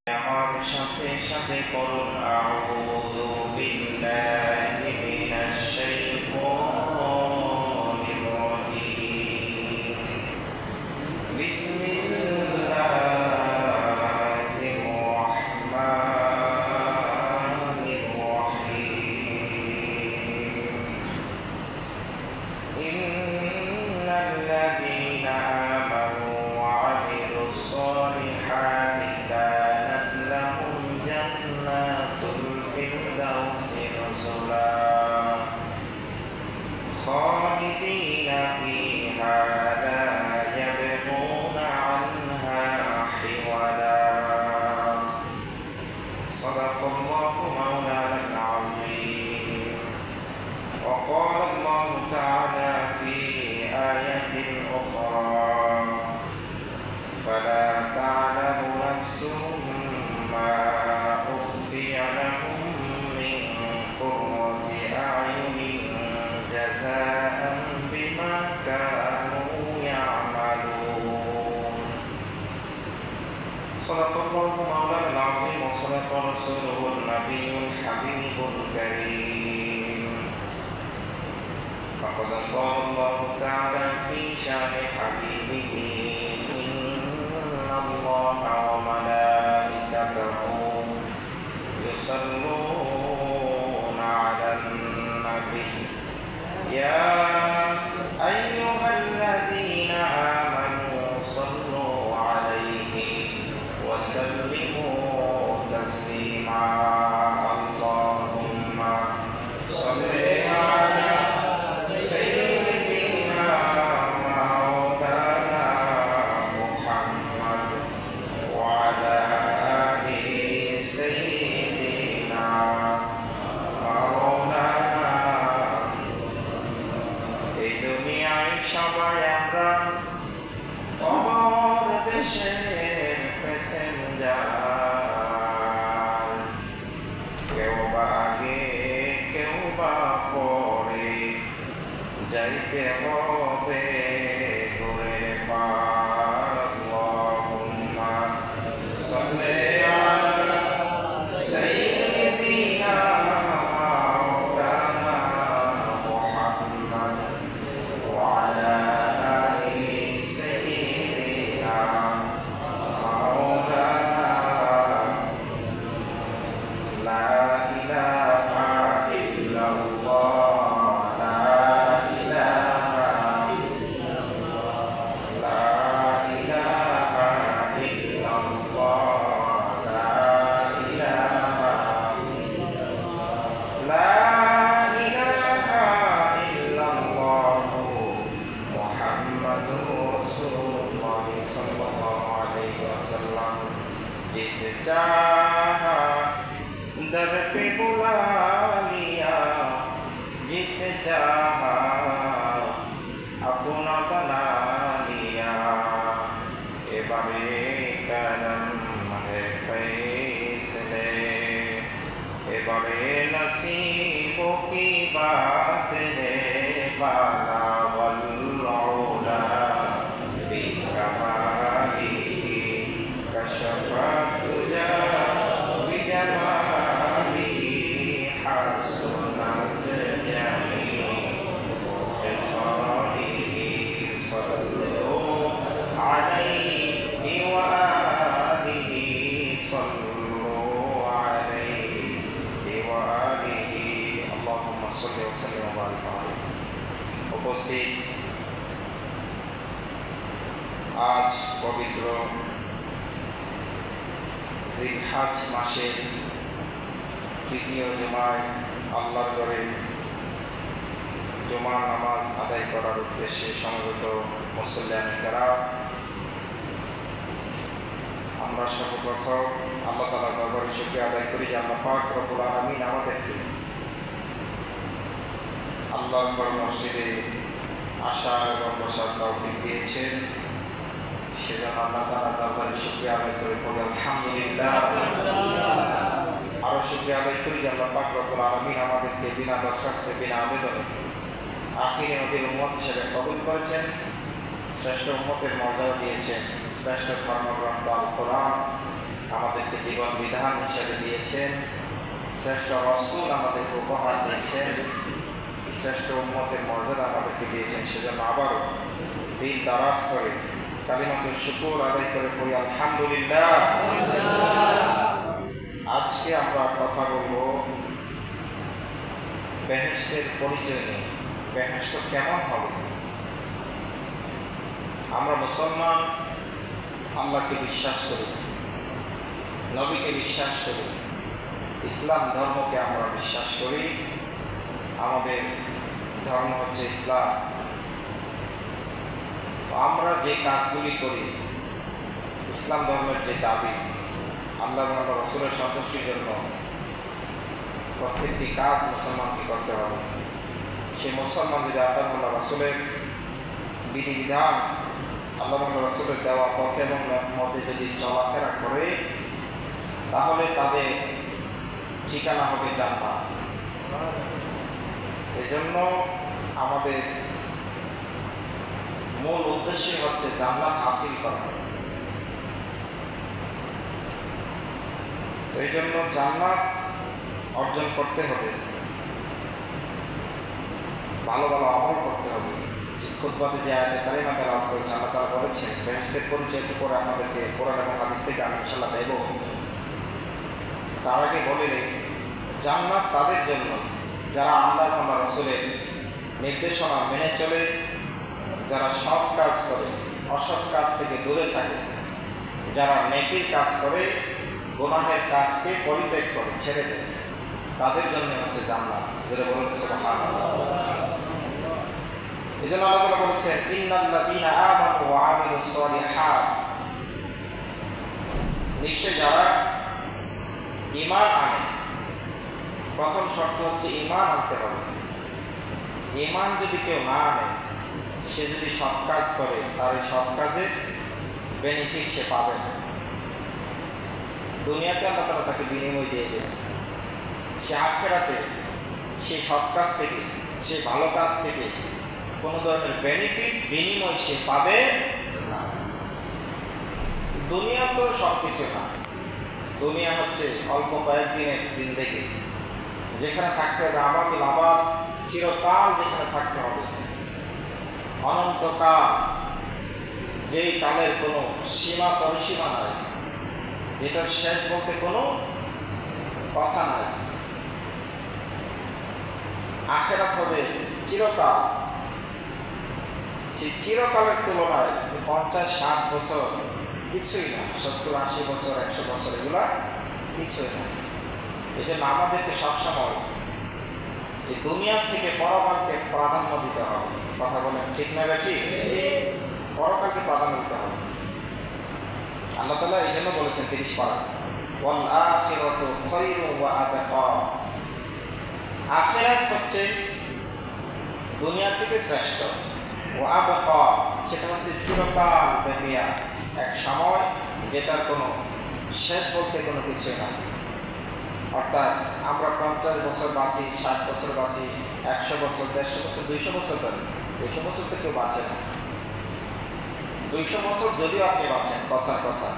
আমার সাথে সাথে করুন আউযু বিল্লাহি মিনাশ শাইতানির রাজীম বিসমিল্লাহির রাহমানির রাহিম ইন্নাল্লাযীনা আমানু ওয়া আমিলুস সালিহাতি কানাত লাহুম জান্নাতুল ফিরদাউসি নুজুলা খালিদিনা ফিহা লা ইয়াবগুনা আনহা হিওয়ালা সাদাকাল্লাহু মাওলানাল আযীম وقال الله تعالى في آية أخرى فلا تعلم نفس ما أخفي لهم من قرة أعين جزاء بما كانوا يعملون صدق الله مولانا العظيم وصدق رسوله النبي الحبيب الكريم فقد قال الله تعالى في شان حبيبه إن الله وملائكته يصلون على النبي يا أيها الذين آمنوا صلوا عليه وسلموا تسليما اللهم صل على سيدنا مولانا محمد وعلى آل سيدنا مولانا এই দুনিয়ায় সবাই আমরা অমর দেশের প্যাসেঞ্জার কেউ বা আগে কেউ বা পরে যাইতে হবে ঘুরে পার আল্লাহুম্মা সাল্লি আলা সাইয়্যিদিনা মাওলানা মুহাম্মদ ওয়া আলা আলি সাইয়্যিদিনা মাওলানা লা ইলাহা ইল্লাল্লাহ লা ইলাহা ইল্লাল্লাহ লা ইলাহা ইল্লাল্লাহ মুহাম্মাদুর রাসূলুল্লাহ সাল্লাল্লাহু আলাইহি ওয়াসাল্লাম जिसे चाहा दर पे बुला लिया जिसे चाहा अपना बना लिया एबारे करम है फैसले एबारे नसीबों की बात है बाला वल्लौला बिकमालिही कशफा तुजा बिजमालिही हसनत जमील खिसालिही सल्लु अलैहि व आलिहि सल्लु अलैहि व आलिहि अल्लाहुम्मा सल्लि व सल्लिम व बारिक अलैहि উপস্থিত আজ পবিত্র জিলহজ মাসের তৃতীয় জুমায় আল্লাহর ঘরে জুমার নামাজ আদায় করার উদ্দেশ্যে সমবেত মুসল্লিয়ানে কেরাম, আমরা সর্বপ্রথম আল্লাহ তাআলার দরবারে শুকরিয়া আদায় করি যে আল্লাহ পাক রব্বুল আলামিন আমাদেরকে আল্লাহর ঘর মসজিদে আসার এবং বসার তৌফিক দিয়েছেন। সেজন্য আল্লাহ তাআলার দরবারে শুকরিয়া আদায় করে বলি আলহামদুলিল্লাহ। আরো শুকরিয়া আদায় করি যে আল্লাহ পাক রব্বুল আলামিন আমাদেরকে বিনা দরখাস্তে বিনা আবেদনে আখিরি নবীর উম্মত হিসেবে কবুল করেছেন। শ্রেষ্ঠ উম্মতের মর্যাদা দিয়েছেন শ্রেষ্ঠ ধর্মগ্রন্থ আল কোরআন আমাদেরকে জীবন বিধান হিসেবে দিয়েছেন, শ্রেষ্ঠ রাসূল আমাদেরকে উপহার দিয়েছেন, শ্রেষ্ঠ উম্মতের মর্যাদা আমাদেরকে দিয়েছেন। সেজন্য আবারও দিল দারাজ করে কালিমাতুল শুকর আদায় করে পড়ি আলহামদুলিল্লাহ। আজকে আমরা কথা বলবো বেহেশতের পরিচয় নিয়ে। বেহেশত কেমন হবে? আমরা মুসলমান, আল্লাহকে বিশ্বাস করি, নবীকে বিশ্বাস করি, ইসলাম ধর্মকে আমরা বিশ্বাস করি। আমাদের ধর্ম হচ্ছে ইসলাম। আমরা যে কাজগুলি করি, ইসলাম ধর্মের যে দাবি, আল্লাহ এবং রাসূলের সন্তুষ্টির জন্য প্রত্যেকটি কাজ মুসলমানকে করতে হবে। সেই মুসলমান যদি আল্লাহ এবং রাসূলের বিধিবিধান, আল্লাহ এবং রাসূলের দেওয়া পথে এবং মতে যদি চলাফেরা করে, তাহলে তাদের ঠিকানা হবে জান্নাত। এজন্য আমাদের মূল উদ্দেশ্য হচ্ছে জান্নাত হাসিল করা। তো এই জন্য জান্নাত অর্জন করতে হবে, ভালো ভালো আমল করতে হবে। খুতবাতে যে আয়াতে কারিমা তেলাওয়াত করেছে, আল্লাহ তাআলা বলেছেন বেহেশতের পরিচয় একটু পরে আমাদেরকে কোরআন এবং হাদিস থেকে আমি ইনশাআল্লাহ দেব। তার আগে বলে জান্নাত তাদের জন্য যারা আল্লাহ এবং রাসূলের নির্দেশনা মেনে চলে, যারা সৎ কাজ করে, অসৎ কাজ থেকে দূরে থাকে, যারা নেকির কাজ করে, গুনাহের কাজকে পরিত্যাগ করে, ছেড়ে দেয়, তাদের জন্য হচ্ছে জান্নাত। যেটা বলেন সুবহানাল্লাহ। এই জন্য আল্লাহ তাআলা বলেছেন ইন্নাল্লাযীনা আমানু ওয়া আমিলুস সালিহাত, নিশ্চয় যারা ঈমান আনে। প্রথম শর্ত হচ্ছে ঈমান আনতে হবে। ঈমান যদি কেউ না আনে, সে যদি সৎ কাজ করে, তার এই সৎ কাজের বেনিফিট সে পাবে না। দুনিয়াতে আল্লাহ তাআলা তাকে বিনিময় দিয়ে দেবে, সে আখিরাতে সেই সৎ কাজ থেকে, সেই ভালো কাজ থেকে কোনো ধরনের বেনিফিট বিনিময় সে পাবে না। দুনিয়া তো সব কিছু না। দুনিয়া হচ্ছে অল্প কয়েকদিনের জিন্দেগি, যেখানে থাকতে হবে আমাদের আবার চিরকাল, যেখানে থাকতে হবে অনন্তকাল, যেই কালের কোনো সীমা পরিসীমা নাই, যেটার শেষ বলতে কোনো কথা নাই। আখিরাত হবে চিরকাল। সেই চিরকালের তুলনায় 50-60 বছর কিছুই না, 70-80 বছর, 100 বছর এগুলা কিছুই না। এই জন্য আমাদেরকে সবসময় এই দুনিয়া থেকে পরকালকে প্রাধান্য দিতে হবে। কথা বলেন ঠিক না বেঠিক? পরকালকে প্রাধান্য দিতে হবে। আল্লাহ তাআলা এই জন্য বলেছেন 30 পারা, ওয়াল আখিরাতু খায়রুন ওয়া আবকা। আখিরাত হচ্ছে দুনিয়া থেকে শ্রেষ্ঠ, ওয়া আবকা সেটা হচ্ছে চিরকাল ব্যাপী এক সময়, যেটার কোনো শেষ বলতে কোনো কিছু না। অর্থাৎ আমরা 50 বছর বাঁচি, 60 বছর বাঁচি, 100 বছর, 150 বছর, 200 বছর ধরে, 200 বছর তো কেউ বাঁচে না। 200 বছর যদিও আপনি বাঁচেন, কথার কথা,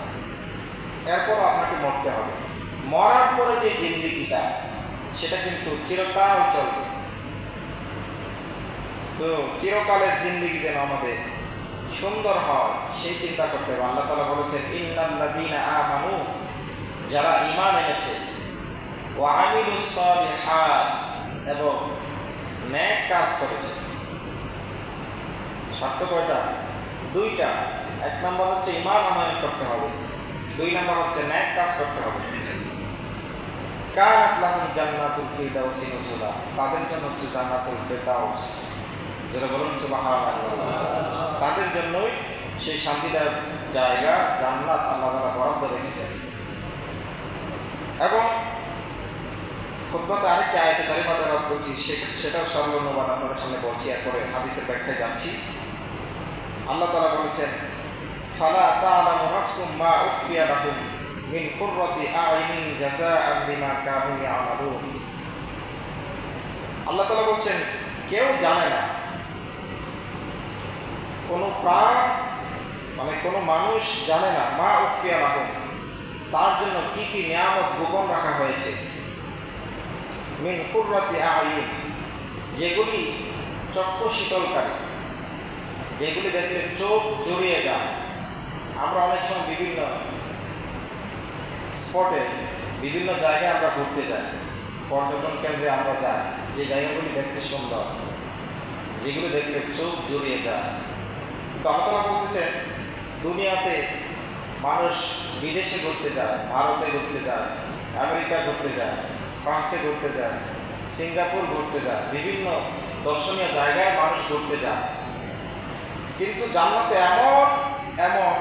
এরপর আপনাকে মরতে হবে। মরার পরে যে জিন্দেগিটা, সেটা কিন্তু চিরকাল চলবে। তো চিরকালের জিন্দেগি যেন আমাদের সুন্দর হয়, সেই চিন্তা করতে হবে। আল্লাহ তাআলা বলেছেন ইন্নাল্লাযীনা আমানু, যারা ঈমান এনেছে, ওয়া আমিলুস সালিহাত, এবং নেক কাজ করেছে। শর্ত কয়টা? 2টা। 1 নম্বর হচ্ছে ঈমান আনয়ন করতে হবে, 2 নম্বর হচ্ছে নেক কাজ করতে হবে। কানাত লাহুম জান্নাতুল ফিরদাউস নুজুলা, তাদের জন্য হচ্ছে জান্নাতুল ফিরদাউস। যারা বলুন সুবহানাল্লাহ। তাদের জন্যই সেই শান্তিদায়ক জায়গা জান্নাত আল্লাহ তাআলা বরাদ্দ রেখেছেন। এবং খুতবাতে আরেকটা আয়াতে কারিমা তেলাওয়াত করছি, সেটাও সরল অনুবাদ আপনাদের সামনে বলছি, এরপরে হাদিসের ব্যাখ্যায় যাচ্ছি। আল্লাহ তাআলা বলেছেন ফালা তা'লামু নাফসুম মা উখফিয়া লাহুম মিন কুররাতি আ'ইনিন জাযাআন বিমা কানু ইয়া'মালুন। আল্লাহ তাআলা বলছেন কেউ জানে না, কোনো প্রাণ মানে কোনো মানুষ জানে না, মা উখফিয়া লাহুম, তার জন্য কি কি নিয়ামত গোপন রাখা হয়েছে। মিন কুররাতি আয়ুন, যেগুলি চক্ষু শীতলকারী, যেগুলি দেখলে চোখ জুড়িয়ে যায়। আমরা অনেক সময় বিভিন্ন স্পটে, বিভিন্ন জায়গায় আমরা ঘুরতে যাই, পর্যটন কেন্দ্রে আমরা যাই, যে জায়গাগুলি দেখতে সুন্দর, যেগুলো দেখলে চোখ জুড়িয়ে যায়। তো আল্লাহ বলতেছেন, দুনিয়াতে মানুষ বিদেশে ঘুরতে যায়, ভারতে ঘুরতে যায়, আমেরিকা ঘুরতে যায়, ফ্রান্সে ঘুরতে যায়, সিঙ্গাপুর ঘুরতে যায়, বিভিন্ন দর্শনীয় জায়গায় মানুষ ঘুরতে যায়। কিন্তু জান্নাতে এমন এমন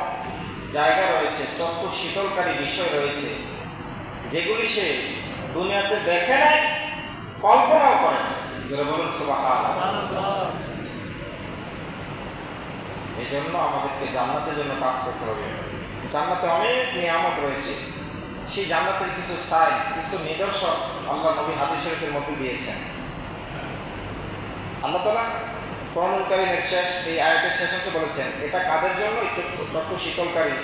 জায়গা রয়েছে, চক্ষু শীতলকারী বিষয় রয়েছে, যেগুলি সে দুনিয়াতে দেখে নাই, কল্পনাও করে না। যারা বলুন সুবহানাল্লাহ। এই জন্য আমাদেরকে জান্নাতের জন্য কাজ করতে হবে। জান্নাতে অনেক নিয়ামত রয়েছে, সেই জান্নাতের কিছু সাইন, কিছু নিদর্শন আল্লাহ নবী হাদিস শরীফের মধ্যে দিয়েছেন। আল্লাহ তাআলা কোরআনুল কারীমের এই আয়াতের শেষে বলেছেন, এটা কাদের জন্য? এই চক্ষু শীতলকারী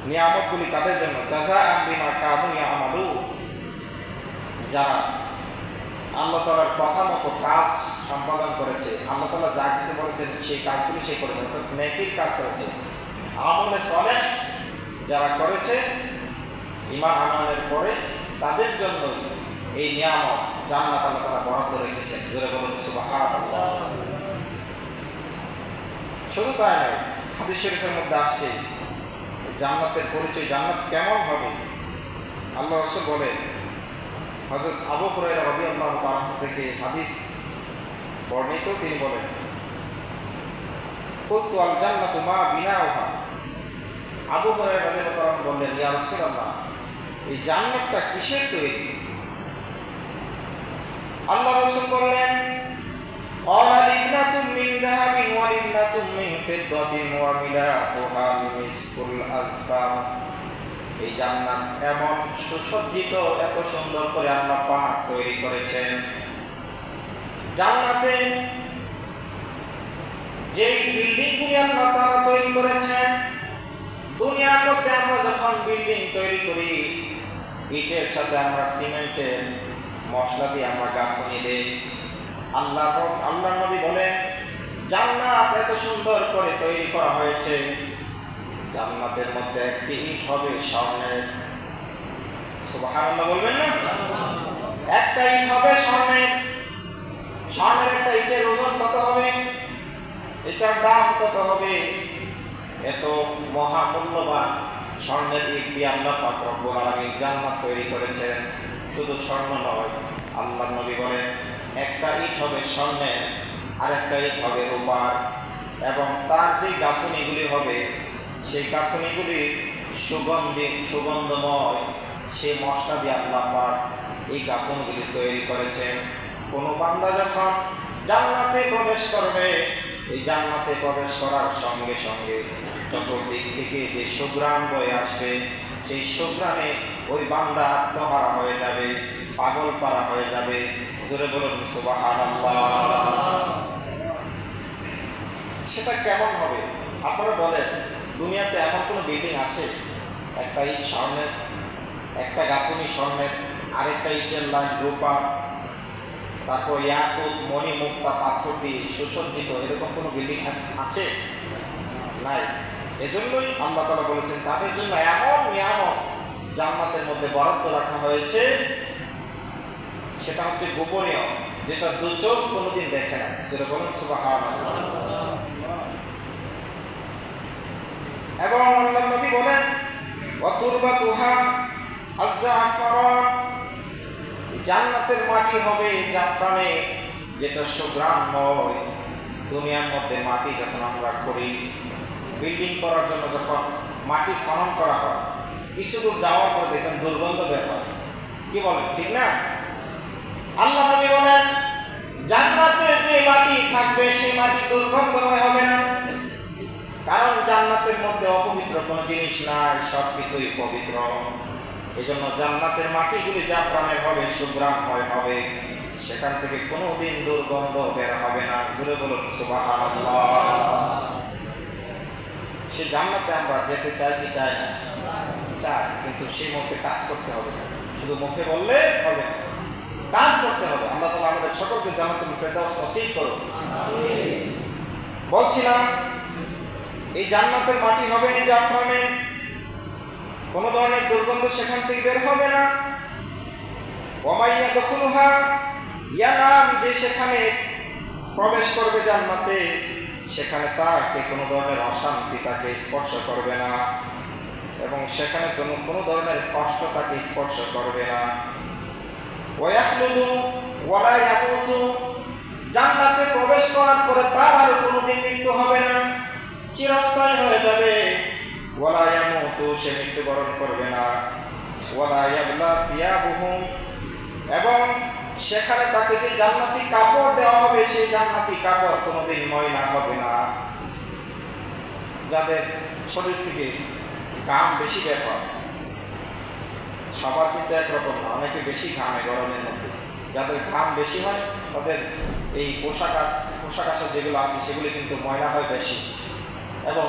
নিয়ামতগুলি কাদের জন্য? জাযাআন বিমা কানু ইয়ামালুন, যারা আল্লাহ তাআলার কথা মতো কাজ সম্পাদন করেছে, আল্লাহ তাআলা যা কিছু বলেছেন সেই কাজগুলি সে করেছে, অর্থাৎ নেকির কাজ করেছে, আমলে সালেহ যারা করেছে ঈমান আনয়নের পরে, তাদের জন্য এই নিয়ামত জান্নাত আল্লাহ তাআলা বরাদ্দ রেখেছেন। জোরে বলুন সুবহানাল্লাহ। শুধু তাই নয়, হাদিস শরীফের মধ্যে আসছে জান্নাতের পরিচয়, জান্নাত কেমন হবে। আল্লাহ রাসূল বলেন, হযরত আবু হুরায়রা রাদিয়াল্লাহু তাআলা থেকে হাদিস বর্ণিত, তিনি বলেন, কুলতু আল জান্নাতু মা বিনাউহা। আবু হুরায়রা রাদিয়াল্লাহু তাআলা বললেন, ইয়া রাসূলুল্লাহ, এই জান্নাতটা কিসের তৈরি? আল্লাহ রাসূল বললেন, ক্বালা লিবনাতুম মিন যাহাবিন ওয়া লিবনাতুম মিন ফিদ্দাতিন ওয়া মিলাতুহা মিসকুল আযফার। এই জান্নাত এমন সুসজ্জিত, এত সুন্দর করে আল্লাহ পাক তৈরি করেছেন। জান্নাতে যেই বিল্ডিংগুলি আল্লাহ তাআলা তৈরি করেছেন, দুনিয়ার মধ্যে আমরা যখন বিল্ডিং তৈরি করি, ইটের সাথে আমরা সিমেন্টের মশলা দিয়ে আমরা গাঁথনি দেই। আল্লাহ নবী বলেন, জান্নাত এত সুন্দর করে তৈরি করা হয়েছে, জান্নাতের মধ্যে একটি ইট হবে স্বর্ণের। সুবহানাল্লাহ বলবেন না? একটা ইট হবে স্বর্ণের। স্বর্ণের একটা ইটের ওজন কত হবে? এটার দাম কত হবে? এত মহামূল্যবান স্বর্ণের ইট দিয়ে আল্লাহ পাক রব্বুল আলামিন জান্নাত তৈরি করেছেন। শুধু স্বর্ণ নয়, আল্লাহ নবী বলেন, একটা ইট হবে স্বর্ণের, আর একটা ইট হবে রূপার, এবং তার যে গাঁথনিগুলি হবে, সেই গাঁথনিগুলি সুগন্ধময়, সেই মশলা দিয়ে আল্লাহ পাক এই গাঁথনিগুলি তৈরি করেছেন। কোনো বান্দা যখন জান্নাতে প্রবেশ করবে, এই জান্নাতে প্রবেশ করার সঙ্গে সঙ্গে চতুর্দিক থেকে যে সুঘ্রাণ বয়ে আসবে, সেই সুঘ্রাণে ওই বান্দা আত্মহারা হয়ে যাবে, পাগল পারা হয়ে যাবে। জোরে বলুন সুবহানাল্লাহ। সেটা কেমন হবে? আপনারা বলেন, দুনিয়াতে এমন কোনো বিল্ডিং আছে একটা ইট স্বর্ণের, একটা গাঁথনি স্বর্ণের, আরেকটা ইটের লাইন রূপা, তারপর ইয়াকুত মণি মুক্তা পাথর দিয়ে সুসজ্জিত, এরকম কোনো বিল্ডিং আছে? নাই। এজন্যই আল্লাহ তাআলা বলেছেন, তাদের জন্য এমন নিয়ামত জান্নাতের মধ্যে বরাদ্দ রাখা হয়েছে, সেটা হচ্ছে গোপনীয়, যেটা দু চোখ কোনোদিন দেখে না। সেটা বলুন সুবহানাল্লাহ। এবং আল্লাহ নবী বলেন, ওয়া তুরবাতুহা আয-জাফরান, জান্নাতের মাটি হবে জাফরানে, যেটা সুঘ্রাণময়। দুনিয়ার মধ্যে মাটি যখন আমরা করি, বিল্ডিং করার জন্য যখন মাটি খনন করা হয়, কিছু দূর যাওয়ার পর দেখবেন দুর্গন্ধ বের হয়। কি বলেন, ঠিক না? আল্লাহ নবী বলেন, জান্নাতের যে মাটি থাকবে, সেই মাটি দুর্গন্ধময় হবে না, কারণ জান্নাতের মধ্যে অপবিত্র কোনো জিনিস নাই, সবকিছুই পবিত্র। এজন্য জান্নাতের মাটিগুলি জাফরানের হবে, সুঘ্রাণময় হবে, সেখান থেকে কোনোদিন দুর্গন্ধ বের হবে না। জোরে বলুন সুবহানাল্লাহ। সে জান্নাতে আমরা যেতে চাই কি চাই না? চায়, কিন্তু সেই মধ্যে কাজ করতে হবে না, শুধু মুখে বললে হবে না, কাজ করতে হবে। আল্লাহ তাআলা আমাদের সকলকে জান্নাতুল ফেরদাউস নসিব করুন। বলছিলাম এই জান্নাতের মাটি হবে জাফরানের, কোন ধরনের দুর্গন্ধ সেখান থেকে বের হবে না। ওয়ামাইয়া দখুলুহা ইয়ানাম, যে সেখানে প্রবেশ করবে জান্নাতে সেখানে তাকে কোনো ধরনের অশান্তি তাকে স্পর্শ করবে না, এবং সেখানে কোনো ধরনের কষ্ট তাকে স্পর্শ করবে না। ওয়ায়াখলুদু ওয়ালা ইয়ামুতু, জান্নাতে প্রবেশ করার পরে তার আর কোনোদিন মৃত্যু হবে না, চিরস্থায়ী হয়ে যাবে। ওয়ালা ইয়ামুতু, সে মৃত্যুবরণ করবে না। ওয়ালা ইয়াবলা সিয়াবুহু, এবং সেখানে তাকে যে জান্নাতি কাপড় দেওয়া হবে সেই জান্নাতি কাপড় কোনোদিন ময়লা হবে না। যাদের শরীর থেকে ঘাম বেশি বের হয়, সবার কিন্তু একরকম না, অনেকে বেশি ঘামে গরমের মধ্যে, যাদের ঘাম বেশি হয় তাদের এই পোশাক আশাক যেগুলো আছে সেগুলি কিন্তু ময়লা হয় বেশি। এবং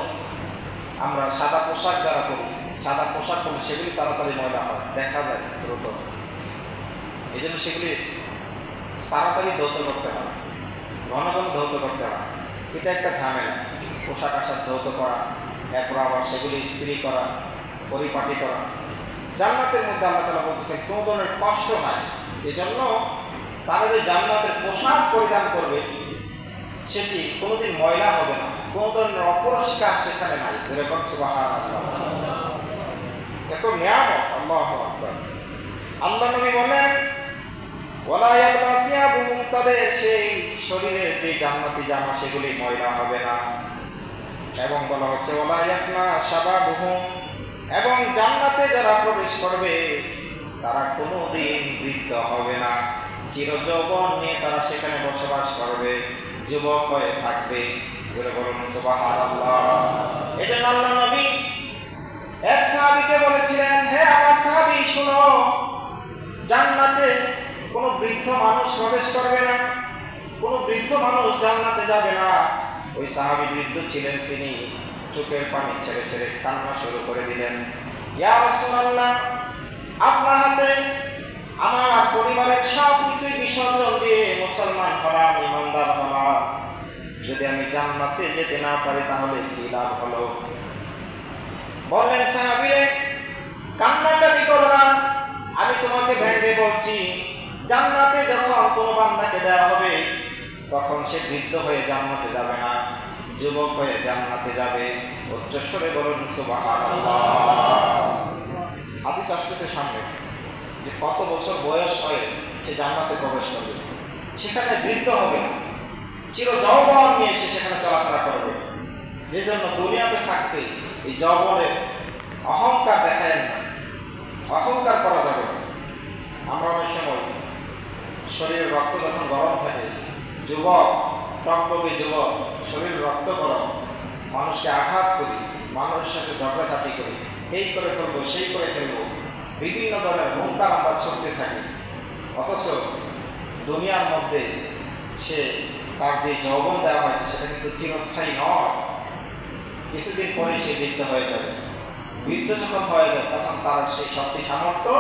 আমরা সাদা পোশাক যারা করি, সাদা পোশাক পরি সেগুলি তাড়াতাড়ি ময়লা হয়, দেখা যায় দ্রুত। এই জন্য সেগুলি তাড়াতাড়ি ধৌত করতে হয়, ঘন ঘন ধৌত করতে হয়। এটা একটা ঝামেলা, পোশাক আশাক ধৌত করা, এরপর আবার সেগুলি ইস্ত্রি করা, পরিপাটি করা। জান্নাতের মধ্যে আল্লাহ তাআলা বলতেছেন কোনো ধরনের কষ্ট নাই। এই জন্য তারা যে জান্নাতের পোশাক পরিধান করবে সেটি কোনোদিন ময়লা হবে না, কোনো ধরনের অপরিষ্কার সেখানে নাই। যেরকম সুবহানাল্লাহ, এত নিয়ামত, আল্লাহু আকবার। আল্লাহ নবী বলেন ওয়ালা ইয়াবলা সিয়াবুহুম, তাদের সেই শরীরের যে জান্নাতি জামা সেগুলি ময়লা হবে না। এবং বলা হচ্ছে ওয়ালা ইয়াফনা শাবাবুহুম, এবং জান্নাতে যারা প্রবেশ করবে তারা কোনোদিন বৃদ্ধ হবে না, চিরযৌবন নিয়ে তারা সেখানে বসবাস করবে, যুবক হয়ে থাকবে। জোরে বলুন সুবহানাল্লাহ। এজন্য আল্লাহ নবী এক সাহাবীকে বলেছিলেন, হে আমার সাহাবী শুনো, জান্নাতে কোনো বৃদ্ধ মানুষ প্রবেশ করবে না, কোনো বৃদ্ধ মানুষ জান্নাতে যাবে না। ওই সাহাবী বৃদ্ধ ছিলেন, তিনি চোখের পানি ছেড়ে ছেড়ে কান্না শুরু করে দিলেন, ইয়া রাসূলুল্লাহ, আপনার হাতে আমার পরিবারের সব কিছুই বিসর্জন দিয়ে মুসলমান হলাম, ইমানদার হলাম, যদি আমি জান্নাতে যেতে না পারি তাহলে কি লাভ হলো? বললেন সাহাবী, কান্নাকাটি করো না, আমি তোমাকে ভেঙে বলছি, জান্নাতে যখন কোনো বান্দাকে দেওয়া হবে তখন সে বৃদ্ধ হয়ে জান্নাতে যাবে না, যুবক হয়ে জান্নাতে যাবে। উচ্চস্বরে বলুন সুবহানাল্লাহ। হাদিস আসতেছে সামনে যে কত বছর বয়স হয়ে সে জান্নাতে প্রবেশ করবে, সেখানে বৃদ্ধ হবে না, চির যৌবন নিয়ে সে সেখানে চলাফেরা করবে। এই জন্য দুনিয়াতে থাকতে এই যৌবনের অহংকার দেখায় না, অহংকার করা যাবে না। আমরা অনেক সময় শরীরের রক্ত যখন গরম থাকে, যুবক, টকটকে যুবক, শরীর রক্ত গরম, মানুষকে আঘাত করি, মানুষের সাথে ঝগড়াঝাটি করি, এই করে ফেলবো সেই করে ফেলবো, বিভিন্ন ধরনের হুঙ্কার আমরা ছড়তে থাকি। অথচ দুনিয়ার মধ্যে সে তার যে যৌবন দেওয়া হয়েছে সেটা কিন্তু চিরস্থায়ী নয়, কিছুদিন পরে সে বৃদ্ধ হয়ে যাবে। বৃদ্ধ যখন হয়ে যায় তখন তার সেই শক্তি সামর্থ্য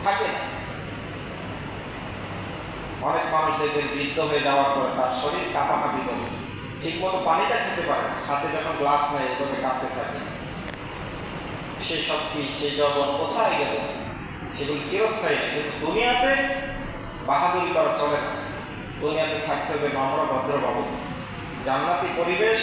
থাকে না। অনেক মানুষ দেখবেন বৃদ্ধ হয়ে যাওয়ার পর তার শরীর কাঁপাকাঁপি করে, ঠিক মতো পানিটা খেতে পারে না, হাতে যখন গ্লাস নেয় এভাবে কাঁপতে থাকে। সেই শক্তি, সেই যৌবন কোথায় গেল? সেগুলি চিরস্থায়ী না। কিন্তু দুনিয়াতে বাহাদুরি করা চলে না, দুনিয়াতে থাকতে হবে নম্র ভদ্রভাবে। জান্নাতি পরিবেশ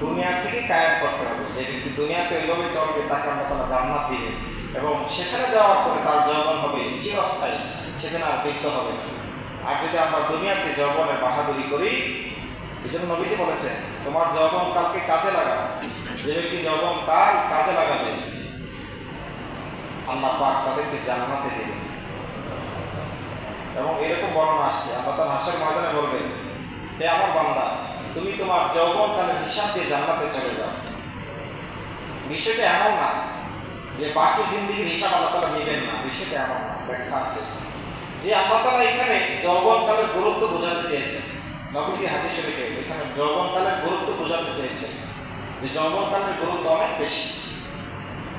দুনিয়া থেকে কায়েম করতে হবে। যে ব্যক্তি দুনিয়াতে ওইভাবে চলবে তাকে আমরা তারা জান্নাত দিবে, এবং সেখানে যাওয়ার পরে তার যৌবন হবে চিরস্থায়ী, সেখানে আর বৃদ্ধ হবে না। আর যদি আমরা দুনিয়াতে যৌবনের বাহাদুরি করি, এই জন্য নবীজি বলেছেন তোমার যৌবন কালকে কাজে লাগাও। যে ব্যক্তি যৌবন কাল কাজে লাগাবে আল্লাহ পাক তাদেরকে জান্নাতে দেবে। এবং এরকম বর্ণনা আসছে, আল্লাহ তাআলা হাসরের ময়দানে বলবেন, হে আমার বান্দা, তুমি তোমার যৌবনকালের হিসাব দিয়ে জান্নাতে চলে যাও। বিষয়টা এমন না যে বাকি জিন্দেগির হিসাব আল্লাহ তাআলা নেবেন না, বিষয়টা এমন না। ব্যাখ্যা আছে যে আল্লাহ তাআলা এখানে যৌবনকালের গুরুত্ব বোঝাতে চেয়েছেন। নবীজি হাদিস শরীফে এখানে যৌবনকালের গুরুত্ব বোঝাতে চেয়েছেন যে যৌবনকালের গুরুত্ব অনেক বেশি।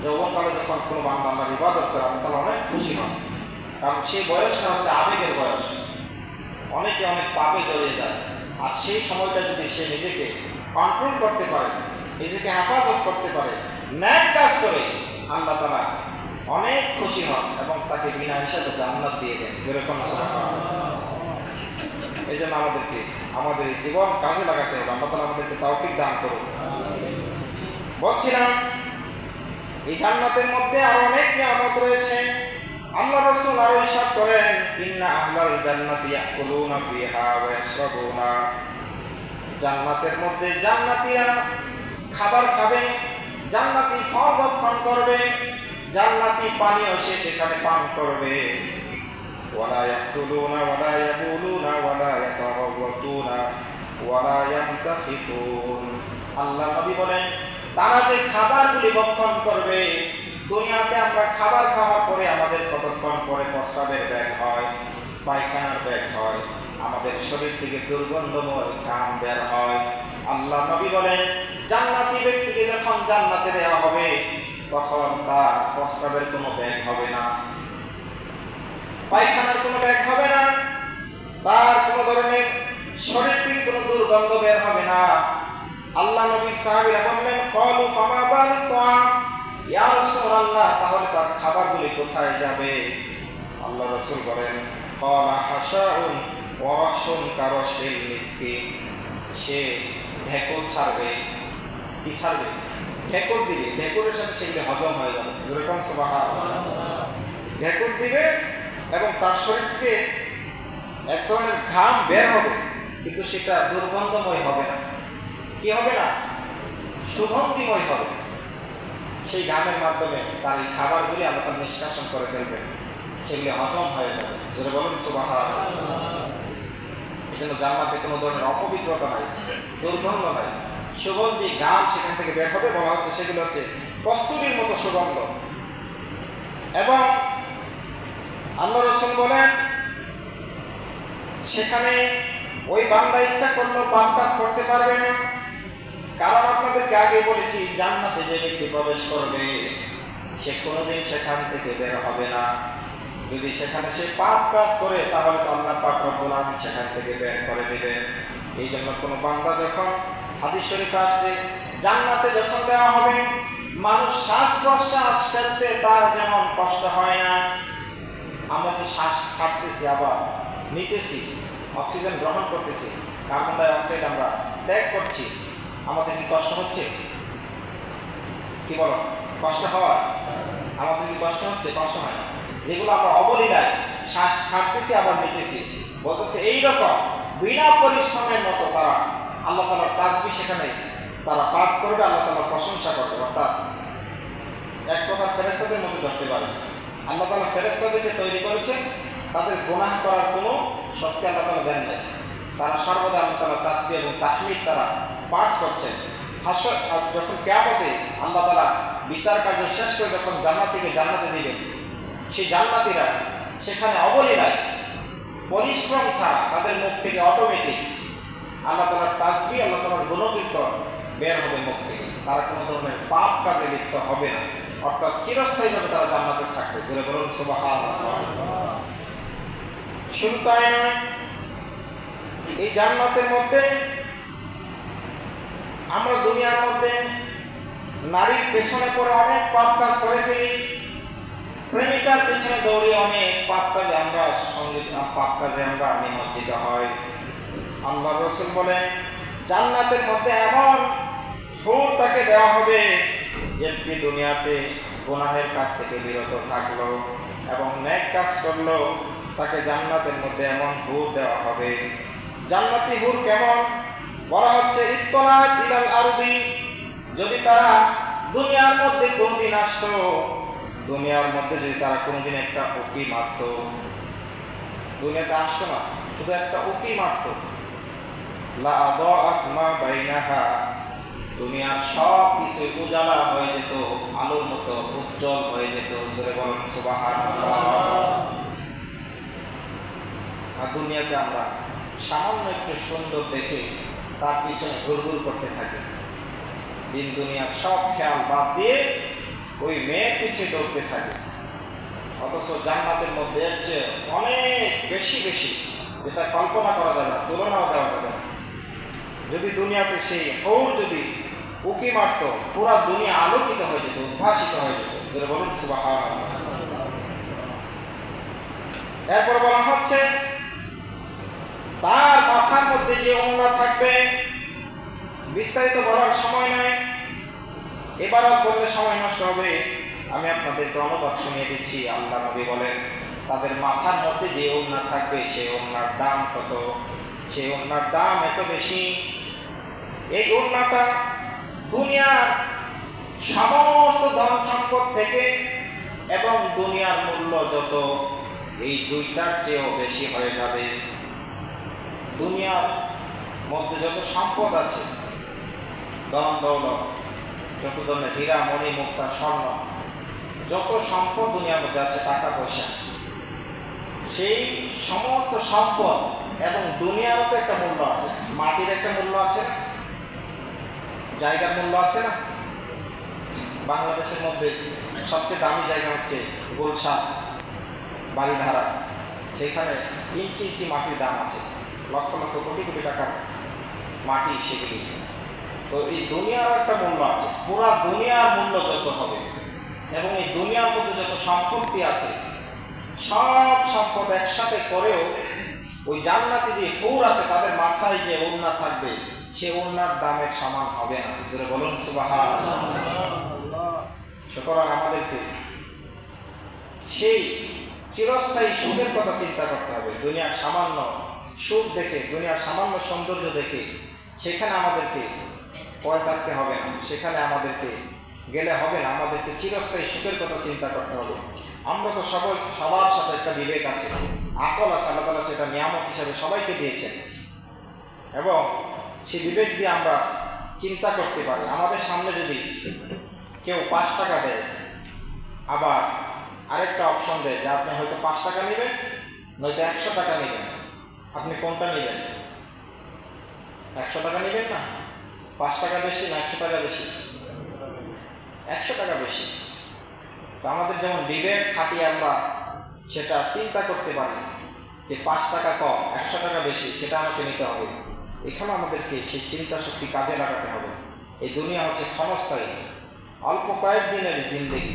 যৌবনকালে যখন কোনো বান্দা আল্লাহর ইবাদত করে আল্লাহ তাআলা অনেক খুশি হন, কারণ সেই বয়সটা হচ্ছে আবেগের বয়স। অনেকে অনেক পাপে জড়িয়ে যায়, আর সেই সময়টা যদি সে নিজেকে কন্ট্রোল করতে পারে, নিজেকে হেফাজত করতে পারে, ন্যায় কাজ করে, আল্লাহ তাআলা অনেক খুশি হন এবং তাকে বিনা হিসাবে জান্নাত দিয়ে দেন। যেরকম এই জন্য আমাদেরকে আমাদের জীবন কাজে লাগাতে হবে। আল্লাহ তাআলা আমাদেরকে তৌফিক দান করুন। বলছিলাম এই জান্নাতের মধ্যে আরো অনেক নিয়ামত রয়েছে। আল্লাহ রাসূল আরো ইরশাদ করেন, ইন্না আহলাল জান্নাতি ইয়াকুলুনা ফিহা ওয়া ইয়াশরাবুনা। জান্নাতের মধ্যে জান্নাতীরা খাবার খাবে, জান্নাতি ফল ভক্ষণ করবে, জান্নাতি পানীয় সে সেখানে পান করবে। ওয়ালা ইয়াকুলুনা ওয়ালা ইয়াকুলুনা ওয়ালা ইয়াতারাওয়াতুনা ওয়ালা ইয়ামতাসিতুন। আল্লাহ নবী বলেন, তারা যে খাবারগুলি ভক্ষণ করবে, দুনিয়াতে আমরা খাবার খাওয়ার পরে আমাদের কতক্ষণ পরে প্রস্রাবের ব্যাগ হয়, পায়খানার ব্যাগ হয়, আমাদের শরীর থেকে দুর্গন্ধময় ঘাম বের হয়। আল্লাহ নবী বলেন, জান্নাতি ব্যক্তিকে যখন জান্নাতে দেওয়া হবে তখন তার প্রস্রাবের কোনো ব্যাগ হবে না, পায়খানার কোনো ব্যাগ হবে না, তার কোনো ধরনের শরীর থেকে কোনো দুর্গন্ধ বের হবে না। আল্লাহ নবীর সাহাবীরা বললেন, ক্বালু ফামা বালুত তাআম, ইয়া রাসূলুল্লাহ, তাহলে তার খাবারগুলি কোথায় যাবে? আল্লাহ রাসূল বলেন, ক্বালা হাশাউন ওয়া রাশুন কারাশিল মিসকি। সে ঢেকুর ছাড়বে। কি ছাড়বে? ঢেকুর দিবে। ঢেকুরের সাথে সেগুলি হজম হয়ে যাবে। যেরকম সুবহানাল্লাহ, ঢেকুর দিবে এবং তার শরীর থেকে এক ধরনের ঘাম বের হবে, কিন্তু সেটা দুর্গন্ধময় হবে না। কি হবে না? সুগন্ধিময় হবে। সেই ঘামের মাধ্যমে তার এই খাবারগুলি আল্লাহ তাআলা নিষ্কাশন করে ফেলবেন, সেগুলি হজম হয়ে যাবে। যেটা বলুন সুবহানাল্লাহ। এই জন্য জান্নাতে কোনো ধরনের অপবিত্রতা নাই, দুর্গন্ধ নাই, সুগন্ধি ঘাম সেখান থেকে বের হবে। বলা হচ্ছে সেগুলো হচ্ছে কস্তুরীর মতো সুগন্ধ। এবং আল্লাহ রাসূল বলেন, সেখানে ওই বান্দা ইচ্ছা করলেও পাপ কাজ করতে পারবে না। কারণ আপনাদেরকে আগে বলেছি, জান্নাতে যে ব্যক্তি প্রবেশ করবে সে কোনোদিন সেখান থেকে বের হবে না। যদি সেখানে সে পাপ কাজ করে তাহলে তো আল্লাহ পাক রব্বুল আলামিন সেখান থেকে বের করে দিবেন। এই জন্য কোনো বান্দা যখন, হাদিস শরীফে আসছে, জান্নাতে যখন দেওয়া হবে, মানুষ শ্বাস প্রশ্বাস ফেলতে তার যেমন কষ্ট হয় না, আমরা যে শ্বাস ছাড়তেছি আবার নিতেছি, অক্সিজেন গ্রহণ করতেছি, কার্বন ডাই অক্সাইড আমরা ত্যাগ করছি, আমাদের কি কষ্ট হচ্ছে? কি বলো, কষ্ট হয়? আমাদের কি কষ্ট হচ্ছে? কষ্ট হয় না। যেগুলো আমরা অবলীলায় শ্বাস ছাড়তেছি আবার নিতেছি, বলতেছে এইরকম বিনা পরিশ্রমের মতো তারা আল্লাহ তাআলার তাসবিহ সেখানে তারা পাঠ করবে, আল্লাহ তাআলার প্রশংসা করবে। অর্থাৎ এক প্রকার ফেরেশতাদের মধ্যে ধরতে পারে। আল্লাহ তাআলা ফেরেশতাদেরকে তৈরি করেছেন, তাদের গুনাহ করার কোনো শক্তি আল্লাহ তাআলা দেন নাই। তারা সর্বদা আল্লাহ তাআলার তাসবিহ এবং তাহমিদ তারা পাঠ করছেন। হাসর যখন কিয়ামতে আল্লাহ তাআলা বিচার কার্য শেষ করে যখন জান্নাতীকে জান্নাতে দিবেন, সেই জান্নাতীরা সেখানে অবলীলায় পরিশ্রম ছাড়া তাদের মুখ থেকে অটোমেটিক আল্লাহ তাআলার তাসবিহ, আল্লাহ তাআলার গুণকীর্তন বের হবে মুখ থেকে। তারা কোনো ধরনের পাপ কাজে লিপ্ত হবে না, অর্থাৎ চিরস্থায়ীভাবে তারা জান্নাতে থাকবে। যেটা বলুন সুবহানাল্লাহ। শুধু তাই নয়, এই জান্নাতের মধ্যে আমরা দুনিয়ার মধ্যে নারীর পেছনে পড়ে অনেক পাপ কাজ করে ফেলি, প্রেমিকার পেছনে দৌড়ে অনেক পাপ কাজে আমরা নিমজ্জিত হয়। আল্লাহ রাসূল বলেন, জান্নাতের মধ্যে এমন হুর তাকে দেওয়া হবে, যেমনি দুনিয়াতে গুনাহের কাজ থেকে বিরত থাকলো এবং নেক কাজ করলো, তাকে জান্নাতের মধ্যে এমন হুর দেওয়া হবে। জান্নাতি হুর কেমন? বলা হচ্ছে, ইত্তলাত ইলাল আরদি, যদি তারা দুনিয়ার মধ্যে কোনদিন আসতো, দুনিয়ার মধ্যে যদি তারা কোনদিন একটা উকি মারত, দুনিয়াতে আসতো না, শুধু একটা উকি মারত, লা আদাআত মা বাইনাহা, দুনিয়ার সব কিছু উজালা হয়ে যেত, আলোর মতো উজ্জ্বল হয়ে যেত। জোরে বলুন সুবহানাল্লাহ। আর দুনিয়াতে আমরা সামান্য একটু সুন্দর দেখে তার পিছনে ঘুরঘুর করতে থাকি, দিন দুনিয়ার সব খেয়াল বাদ দিয়ে ওই মেয়ের পিছিয়ে দৌড়তে থাকে। অথচ জান্নাতের মধ্যে এর চেয়ে অনেক বেশি বেশি, যেটা কল্পনা করা যাবে না, তুলনাও দেওয়া যাবে না। যদি দুনিয়াতে সেই হৌর যদি উকি মারত, পুরা দুনিয়া আলোকিত হয়ে যেত, উদ্ভাসিত হয়ে যেত। যেটা বলুন সুবহানাল্লাহ। এরপর বলা হচ্ছে তার মাথার মধ্যে যে ওড়না থাকবে, বিস্তারিত বলার সময় নয়, এবার বললে সময় নষ্ট হবে। আমি আপনাদেরকে অনুবাদ শুনিয়ে দিচ্ছি। আল্লাহ নবী বলেন, তাদের মাথার মধ্যে যে ওড়না থাকবে সেই ওড়নার দাম কত? সেই ওড়নার দাম এত বেশি, এই ওড়নাটা দুনিয়ার সমস্ত ধন সম্পদ থেকে এবং দুনিয়ার মূল্য যত, এই দুইটার চেয়েও বেশি হয়ে যাবে। দুনিয়ার মধ্যে যত সম্পদ আছে, ধন দৌলত, যত ধরনের হীরা মণি মুক্তা স্বর্ণ, যত সম্পদ দুনিয়ার মধ্যে আছে, টাকা পয়সা, সেই সমস্ত সম্পদ এবং দুনিয়ারও তো একটা মূল্য আছে। মাটির একটা মূল্য আছে না, জায়গার মূল্য আছে না। বাংলাদেশের মধ্যে সবচেয়ে দামি জায়গা হচ্ছে গুলশান, বাড়িধারা। সেখানে ইঞ্চি ইঞ্চি মাটির দাম আছে, লক্ষ লক্ষ কোটি কোটি টাকার মাটি সেগুলি। তো এই দুনিয়ার একটা মূল্য আছে, পুরা দুনিয়ার মূল্য যত হবে এবং এই দুনিয়ার মধ্যে যত সম্পত্তি আছে, সব সম্পদ একসাথে করেও ওই জান্নাতে যে হুর আছে তাদের মাথায় যে ওড়না থাকবে, সে ওড়নার দামের সমান হবে না। যেটা বলুন সুবহানাল্লাহ। সুতরাং আমাদেরকে সেই চিরস্থায়ী সুখের কথা চিন্তা করতে হবে। দুনিয়ার সামান্য সুখ দেখে, দুনিয়ার সামান্য সৌন্দর্য দেখে সেখানে আমাদেরকে পড়ে থাকতে হবে না, সেখানে আমাদেরকে গেলে হবে না। আমাদেরকে চিরস্থায়ী সুখের কথা চিন্তা করতে হবে। আমরা তো সবার সাথে একটা বিবেক আছে, আকল আছে, আল্লাহ তাআলা সেটা নিয়ামত হিসাবে সবাইকে দিয়েছেন এবং সেই বিবেক দিয়ে আমরা চিন্তা করতে পারি। আমাদের সামনে যদি কেউ 5 টাকা দেয়, আবার আরেকটা অপশন দেয় যে আপনি হয়তো 5 টাকা নেবেন, নয়তো 100 টাকা নেবেন, আপনি কোনটা নেবেন? 100 টাকা নেবেন না? 5 টাকা বেশি না 100 টাকা বেশি? 100 টাকা বেশি। তো আমাদের যেমন বিবেক খাটিয়ে আমরা সেটা চিন্তা করতে পারি যে 5 টাকা কম 100 টাকা বেশি, সেটা আমাকে নিতে হবে। এখানে আমাদেরকে সেই চিন্তা শক্তি কাজে লাগাতে হবে। এই দুনিয়া হচ্ছে ক্ষণস্থায়ী, অল্প কয়েকদিনের জিন্দেগি।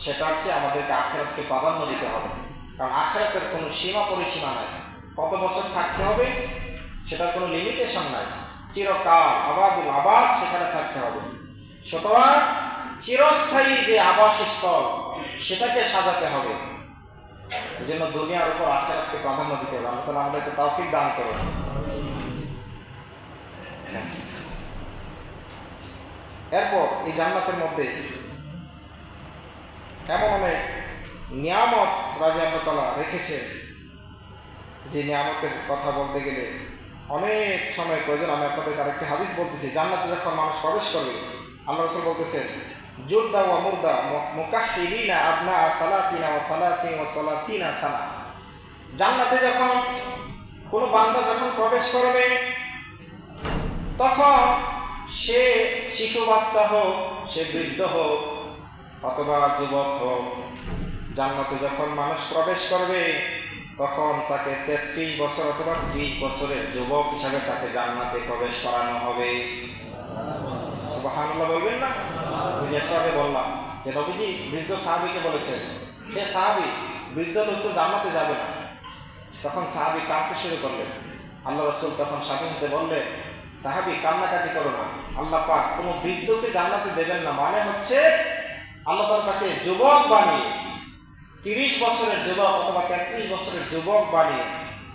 সেটা হচ্ছে আমাদেরকে আখিরাতকে প্রাধান্য দিতে হবে, কারণ আখিরাতের কোনো সীমা পরিসীমা নাই। কত বছর থাকতে হবে সেটার কোনো লিমিটেশন নাই, চিরকাল আবাদুল আবাদ সেখানে থাকতে হবে। সুতরাং চিরস্থায়ী যে আবাসস্থল সেটাকে সাজাতে হবে। এই জন্য দুনিয়ার উপর আখিরাতকে প্রাধান্য দিতে হবে। আল্লাহ তাআলা আমাদেরকে তৌফিক দান করুন। এরপর এই জান্নাতের মধ্যে এমন অনেক নিয়ামত রাজি আল্লাহ তাআলা রেখেছেন, যে নিয়ামতের কথা বলতে গেলে অনেক সময় প্রয়োজন। আমি আপনাদের আরেকটি হাদিস বলতেছি। জান্নাতে যখন মানুষ প্রবেশ করবে, আল্লাহ রাসূল বলতেছেন, জুরদা ওয়া মুরদা মুকাহহিলিনা আবনা সালাতিনা ওয়া সালাতিন ওয়া সালাতিনা সানা। জান্নাতে যখন কোনো বান্দা যখন প্রবেশ করবে, তখন সে শিশু বাচ্চা হোক, সে বৃদ্ধ হোক অথবা যুবক হোক, জান্নাতে যখন মানুষ প্রবেশ করবে তখন তাকে 33 বছর অথবা 30 বছরের যুবক হিসাবে তাকে জান্নাতে প্রবেশ করানো হবে। সুবহানাল্লাহ বলবেন না? ওই যে একটু আগে বললাম যে নবীজি বৃদ্ধ সাহাবীকে বলেছেন, সে সাহাবী বৃদ্ধ লোক তো জান্নাতে যাবে না। তখন সাহাবী কাঁদতে শুরু করলেন। আল্লাহ রাসূল তখন সাথে সাথে বললেন, সাহাবী কান্নাকাটি করো না, আল্লাহ পাক কোনো বৃদ্ধকে জান্নাতে দেবেন না। মানে হচ্ছে আল্লাহ তাআলা তাকে যুবক বানিয়ে, 30 বছরের যুবক অথবা 33 বছরের যুবক বানিয়ে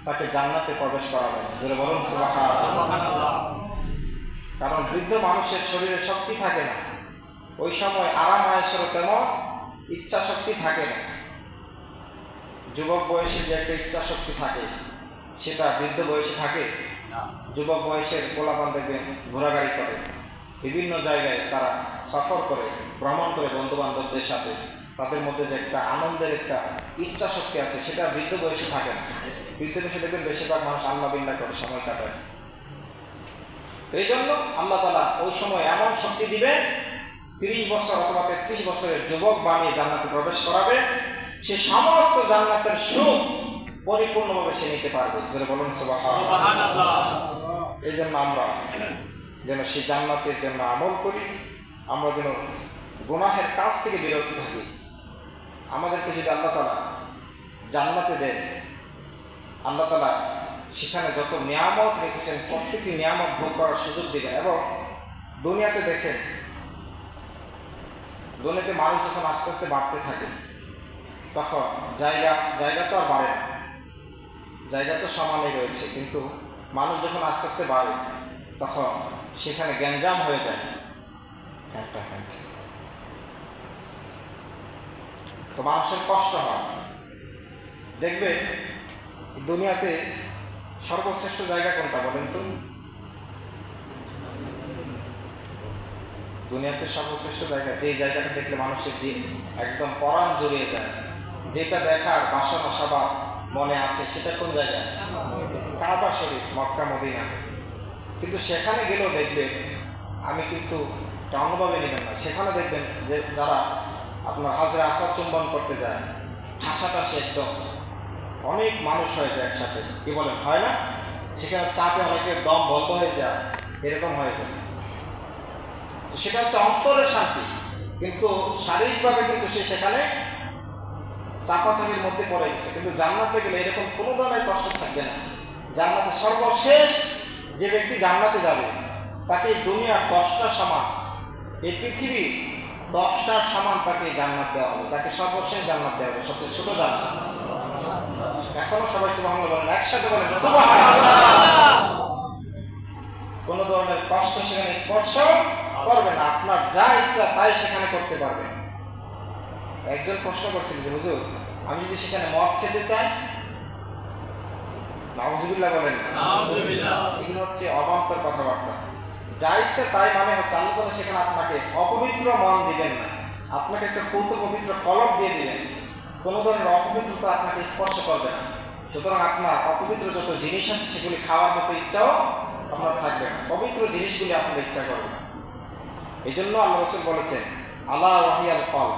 তাকে জান্নাতে প্রবেশ করাবেন। জোরে বলুন সুবহানাল্লাহ। কারণ বৃদ্ধ মানুষের শরীরে শক্তি থাকে না, ওই সময় আরাম আয়েশেরও তেমন ইচ্ছা শক্তি থাকে না। যুবক বয়সে যে একটা ইচ্ছা শক্তি থাকে সেটা বৃদ্ধ বয়সে থাকে না। যুবক বয়সের পোলাপান দেখবেন ঘোরাঘুরি করে, বিভিন্ন জায়গায় তারা সফর করে, ভ্রমণ করে বন্ধু বান্ধবদের সাথে। তাদের মধ্যে যে একটা আনন্দের একটা ইচ্ছা শক্তি আছে সেটা বৃদ্ধ বয়সে থাকে না। বৃদ্ধ বয়সে দেখবেন বেশিরভাগ মানুষ আল্লাহ বিল্লাহ করে সময় কাটায়। তো এই জন্য আল্লাহ তাআলা ওই সময় এমন শক্তি দিবেন 30 বছর অথবা 33 বছরের যুবক বানিয়ে জান্নাতে প্রবেশ করাবে, সে সমস্ত জান্নাতের সুখ পরিপূর্ণভাবে সে নিতে পারবে। যেটা বলুন সুবহানাল্লাহ। এই জন্য আমরা যেন সেই জান্নাতের জন্য আমল করি, আমরা যেন গুনাহের কাজ থেকে বিরত থাকি। আমাদেরকে যদি আল্লাহ তাআলা জান্নাতে দেন, আল্লাহ তাআলা সেখানে যত নিয়ামত রেখেছেন প্রত্যেকটি নিয়ামত ভোগ করার সুযোগ দেবেন। এবং দুনিয়াতে দেখেন, দুনিয়াতে মানুষ যখন আস্তে আস্তে বাড়তে থাকে তখন জায়গা তো আর বাড়ে না, জায়গা তো সমানই রয়েছে, কিন্তু মানুষ যখন আস্তে আস্তে বাড়ে তখন সেখানে গ্যাঞ্জাম হয়ে যায়, তো মানুষের কষ্ট হয়। দেখবে দুনিয়াতে সর্বশ্রেষ্ঠ জায়গা কোনটা বলেন তো? দুনিয়াতে সর্বশ্রেষ্ঠ জায়গা, যে জায়গাটা দেখলে মানুষের দিন একদম পরাণ জড়িয়ে যায়, যেটা দেখার বাসনা বা মনে আছে, সেটা কোন জায়গা? কাবা শরীফ, মক্কা মদিনা। কিন্তু সেখানে গেলেও দেখবেন, আমি কিন্তু এটা অনুভবে নেবেন না, সেখানে দেখবেন যে যারা আপনার হাজরে আসওয়াদ চুম্বন করতে যায়, ঠাসাঠাসি একদম অনেক মানুষ হয়ে যায় একসাথে, কি বলেন, হয় না? সেখানে চাপে অনেকের দম বন্ধ হয়ে যায়, এরকম হয়ে যায়। সেটা হচ্ছে অন্তরের শান্তি, কিন্তু শারীরিকভাবে কিন্তু সে সেখানে চাপাচাপির মধ্যে পড়ে গেছে। কিন্তু জান্নাতে গেলে এরকম কোনো ধরনের কষ্ট থাকবে না। জান্নাতে সর্বশেষ যে ব্যক্তি জান্নাতে যাবে তাকে এই দুনিয়ার 10টা সমান, এই পৃথিবী 10টার সমান তাকে জান্নাত দেওয়া হবে, যাকে সর্বশেষ জান্নাত দেওয়া হবে, সবচেয়ে ছোট জান্নাত। এখনো সবাই সুবহানাল্লাহ বলেন, একসাথে বলেন সুবহানাল্লাহ। কোনো ধরনের কষ্ট সেখানে স্পর্শ করবে না, আপনার যা ইচ্ছা তাই সেখানে করতে পারবেন। একজন প্রশ্ন করছিল যে হুজুর, আমি যদি সেখানে মদ খেতে চাই, নাউযুবিল্লাহ বলেন, এগুলো হচ্ছে অবান্তর কথাবার্তা। যা ইচ্ছা তাই মানে হচ্ছে আল্লাহ তাআলা সেখানে আপনাকে অপবিত্র মন দিবেন না, আপনাকে একটা পূত পবিত্র কলব দিয়ে দিবেন, কোনো ধরনের অপবিত্রতা আপনাকে স্পর্শ করবে না। সুতরাং আপনার অপবিত্র যত জিনিস আছে সেগুলি খাওয়ার মতো ইচ্ছাও আপনার থাকবে না, পবিত্র জিনিসগুলি আপনার ইচ্ছা করবে। এই জন্য আল্লাহ রাসূল বলেছেন, আলা ওয়াহিয়াল কলব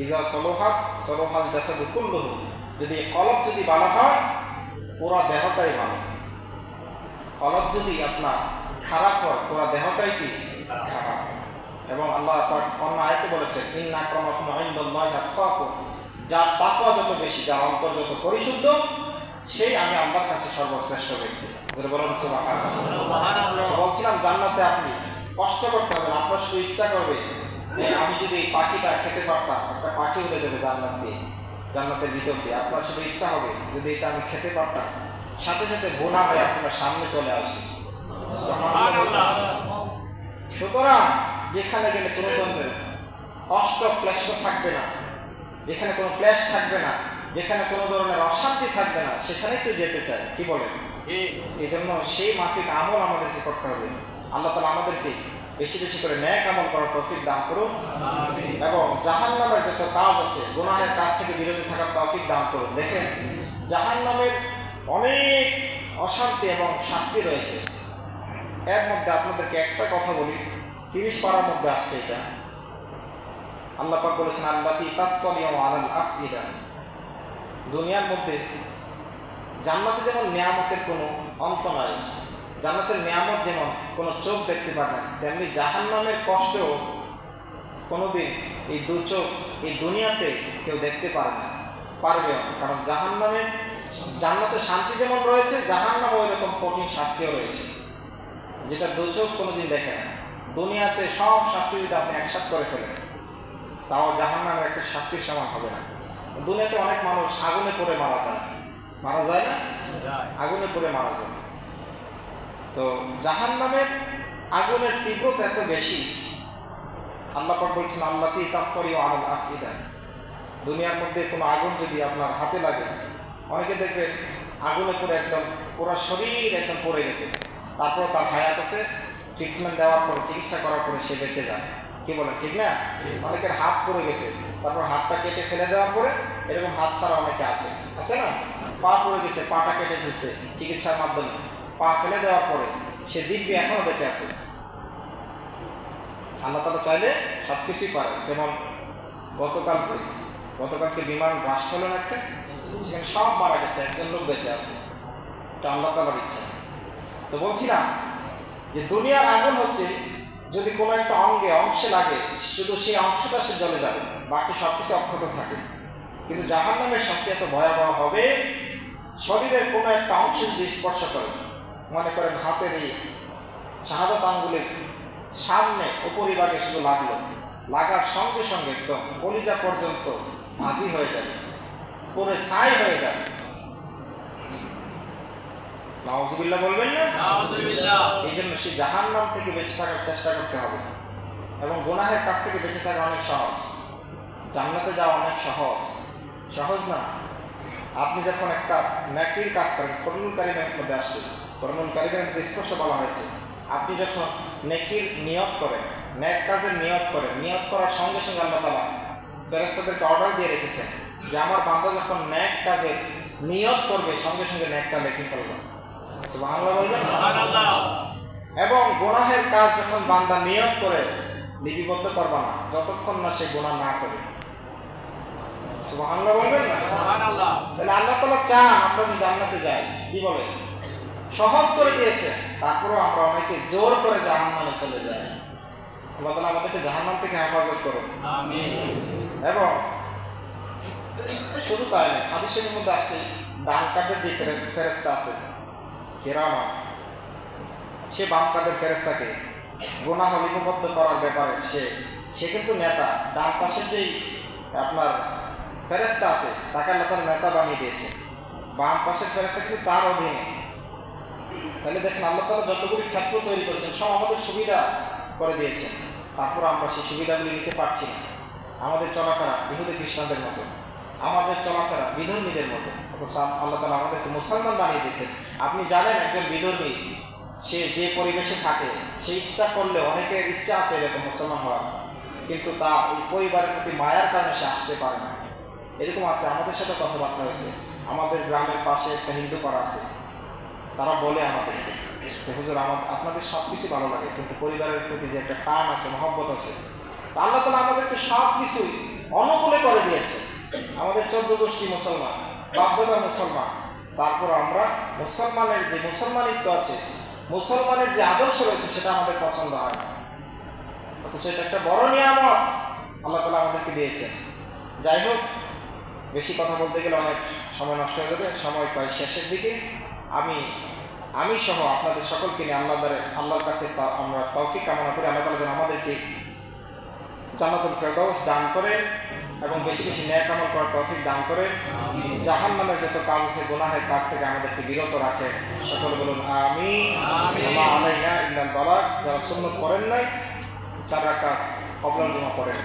ইযা সলুহাত সলুহাল জাসাদু কুল্লুহু, যদি কলব যদি ভালো হয় পুরো দেহটাই ভালো, কলব যদি আপনার খারাপ হয় পুরো দেহটাই কি খারাপ। এবং আল্লাহ পাক অন্য আয়াতে বলেছেন, ইন্না আক্রামাকুম ইনদাল্লাহি আতকাকুম, যার তাকওয়া যত বেশি, যার অন্তর যত পরিশুদ্ধ, সেই আমি আল্লাহর কাছে সর্বশ্রেষ্ঠ ব্যক্তি। যেটা বলেন সুবহানাল্লাহ। বলছিলাম জান্নাতে আপনি কষ্ট করতে হবে, আপনার শুধু ইচ্ছা করবে যে আমি যদি এই পাখিটা খেতে পারতাম, একটা পাখি উড়ে যাবে জান্নাত দিয়ে, জান্নাতের ভিতর দিয়ে, আপনার শুধু ইচ্ছা হবে যদি এটা আমি খেতে পারতাম, সাথে সাথে বোনা হয়ে আপনার সামনে চলে আসবে। সুতরাং যেখানে গেলে কোনো ধরনের কষ্ট ক্লেশ থাকবে না, যেখানে কোনো ক্লেশ থাকবে না, যেখানে কোনো ধরনের অশান্তি থাকবে না, সেখানেই তো যেতে চাই, কি বলেন? এই জন্য সেই মাফিক আমল আমাদেরকে করতে হবে। আল্লাহ তাআলা আমাদেরকে বেশি বেশি করে নেক আমল করার তৌফিক দান করুন, এবং জাহান্নামের যত কাজ আছে গুনাহের কাজ থেকে বিরত থাকার তৌফিক দান করুন। দেখেন, জাহান্নামের অনেক অশান্তি এবং শাস্তি রয়েছে। এর মধ্যে আপনাদেরকে একটা কথা বলি, 30 পারার মধ্যে আসছে এটা। আল্লাহ পাক বলেছেন, আল্লাতী তাত্তালিউ আলাল আফইদা, দুনিয়ার মধ্যে জান্নাতে যেমন নিয়ামতের কোনো অন্ত নাই, জান্নাতের নিয়ামত যেমন কোনো চোখ দেখতে পারে না, তেমনি জাহান্নামের কষ্টও কোনোদিন এই দু চোখ এই দুনিয়াতে কেউ দেখতে পারে না, পারবেও না। কারণ জান্নাতের শান্তি যেমন রয়েছে, জাহান্নামে ওই রকম কঠিন শাস্তিও রয়েছে, যেটা দু চোখ কোনোদিন দেখে না। দুনিয়াতে সব শাস্তি যদি আপনি একসাথে করে ফেলেন, তাও জাহান্নামের একটা শাস্তির সমান হবে না। দুনিয়াতে অনেক মানুষ আগুনে পড়ে মারা যায় না? আগুনে পড়ে মারা যায়। তো জাহান্নামের আগুনের তীব্রতা এত বেশি, আল্লাহ পাক বলছেন, আল্লাতী তাত্তালিউ আলাল আফইদা, দুনিয়ার মধ্যে কোনো আগুন যদি আপনার হাতে লাগে, অনেকে দেখবেন আগুনে পড়ে একদম পুরো শরীর একদম পড়ে গেছে, তারপর তার হায়াত আছে, ট্রিটমেন্ট দেওয়ার পরে, চিকিৎসা করার পরে সে বেঁচে যায়, কি বলেন, ঠিক না? অনেকের হাত পড়ে গেছে, তারপর হাতটা কেটে ফেলে দেওয়ার পরে, এরকম হাত ছাড়া অনেকে আছে না? পা পড়ে গেছে, পাটা কেটে ফেলছে চিকিৎসার মাধ্যমে, পা ফেলে দেওয়ার পরে সে দিব্যি এখনো বেঁচে আছে। আল্লাহ তাআলা চাইলে সব কিছুই পারে। যেমন গতকালকে বিমান ব্রাশ হলো না একটা, সেখানে সব মারা গেছে, একজন লোক বেঁচে আছে। এটা আল্লাহ তাআলার ইচ্ছা। তো বলছিলাম যে দুনিয়ার আগুন হচ্ছে যদি কোনো একটা অংশে লাগে, শুধু সেই অংশটা সে জ্বলে যাবে, বাকি সব কিছু অক্ষত থাকে। কিন্তু জাহান্নামের শাস্তি এত ভয়াবহ হবে, শরীরের কোনো একটা অংশ যদি স্পর্শ করে, মনে করেন হাতের এই শাহাদাত আঙ্গুলের সামনে উপরিভাগে শুধু লাগার সঙ্গে সঙ্গে একদম কলিজা পর্যন্ত ভাজি হয়ে যাবে, পুরো ছাই হয়ে যাবে। নাউযুবিল্লাহ বলবেন না? নাউযুবিল্লাহ। এই জন্য সেই জাহান্নাম থেকে বেঁচে থাকার চেষ্টা করতে হবে, এবং গুনাহের কাছ থেকে বেঁচে থাকা অনেক সহজ, জান্নাতে যাওয়া অনেক সহজ না। আপনি যখন একটা নেকির কাজ করেন, কুরআনুল কারীমের মধ্যে আসছে, কুরআনুল কারীমের মধ্যে স্পষ্ট বলা হয়েছে, আপনি যখন নেকির নিয়ত করেন, নেক কাজের নিয়ত করেন, নিয়ত করার সঙ্গে সঙ্গে আল্লাহ তাআলা ফেরেশতাদেরকে অর্ডার দিয়ে রেখেছেন যে আমার বান্দা যখন নেক কাজের নিয়ত করবে সঙ্গে সঙ্গে নেকটা লিখে ফেলবে। সুবহানাল্লাহ বলবেন? সুবহানাল্লাহ। এবং গুনাহের কাজ যখন বান্দা নিয়ত করে লিপিবদ্ধ করবে না যতক্ষণ না সে গুনাহ না করে। সুবহানাল্লাহ বলবেন না? সুবহানাল্লাহ। তাহলে আল্লাহ তাআলা চান আমরা যে জান্নাতে যাই, কি বলে সহজ করে দিয়েছে, তারপরেও আমরা অনেকে জোর করে জাহান্নামে চলে যাই। আল্লাহ তাআলা আমাদেরকে জাহান্নাম থেকে হেফাজত করুন, আমিন। এবং শুধু তাই না, হাদিসের মধ্যে আসছে ডান কাঁধের যে ফেরেশতা আছে কিরামান, সে বাম কাঁধের ফেরেশতাকে গুনাহ লিপিবদ্ধ করার ব্যাপারে সে কিন্তু নেতা। ডান পাশের যেই আপনার ফেরেশতা আছে তাকে আল্লাহ তাআলা নেতা বানিয়ে দিয়েছে, বাম পাশের ফেরেশতা কিন্তু তার অধীনে। তাহলে দেখেন আল্লাহ তাআলা যতগুলি ক্ষেত্র তৈরি করেছেন সব আমাদের সুবিধা করে দিয়েছেন, তারপর আমরা সেই সুবিধাগুলি নিতে পারছি না। আমাদের চলাফেরা ইহুদি খ্রিস্টানদের মতো, আমাদের চলাফেরা বিধর্মীদের মতো। অথচ আল্লাহ তাআলা আমাদেরকে মুসলমান বানিয়ে দিয়েছেন। আপনি জানেন একজন বিধর্মী সে যে পরিবেশে থাকে, সে ইচ্ছা করলে, অনেকের ইচ্ছা আছে এরকম মুসলমান হওয়ার, কিন্তু তা ওই পরিবারের প্রতি মায়ার কারণে সে আসতে পারে না। এরকম আছে, আমাদের সাথে কথাবার্তা হয়েছে। আমাদের গ্রামের পাশে একটা হিন্দু পাড়া আছে, তারা বলে আমাদেরকে হুজুর আপনাদের সব কিছু ভালো লাগে, কিন্তু পরিবারের প্রতি যে একটা টান আছে, মহব্বত আছে। তা আল্লাহ তাআলা আমাদেরকে সব কিছুই অনুকূলে করে দিয়েছে। আমাদের 14 গোষ্ঠী মুসলমান, বাপদাদা মুসলমান, তারপর আমরা মুসলমানের যে মুসলমানিত্ব আছে, মুসলমানের যে আদর্শ রয়েছে সেটা আমাদের পছন্দ হয় না, অথচ এটা একটা বড় নিয়ামত আল্লাহ তাআলা আমাদেরকে দিয়েছেন। যাই হোক, বেশি কথা বলতে গেলে অনেক সময় নষ্ট হয়ে যাবে, সময় প্রায় শেষের দিকে। আমি সহ আপনাদের সকলকে নিয়ে আল্লাহর কাছে আমরা তৌফিক কামনা করি, আল্লাহ তাআলা যেন আমাদেরকে জান্নাতুল ফেরদাউস দান করে এবং বেশি বেশি নেক আমল করার তৌফিক দান করে, জাহান্নামের যত কাজ আছে গুনাহের কাজ থেকে আমাদেরকে বিরত রাখে। সকলে বলুন আমিন। ওয়া আলাইনা ইল্লাল বালাগ। যারা সুন্নাত করেন নাই 4 রাকাত ক্বাবলাল জুমা পড়েন।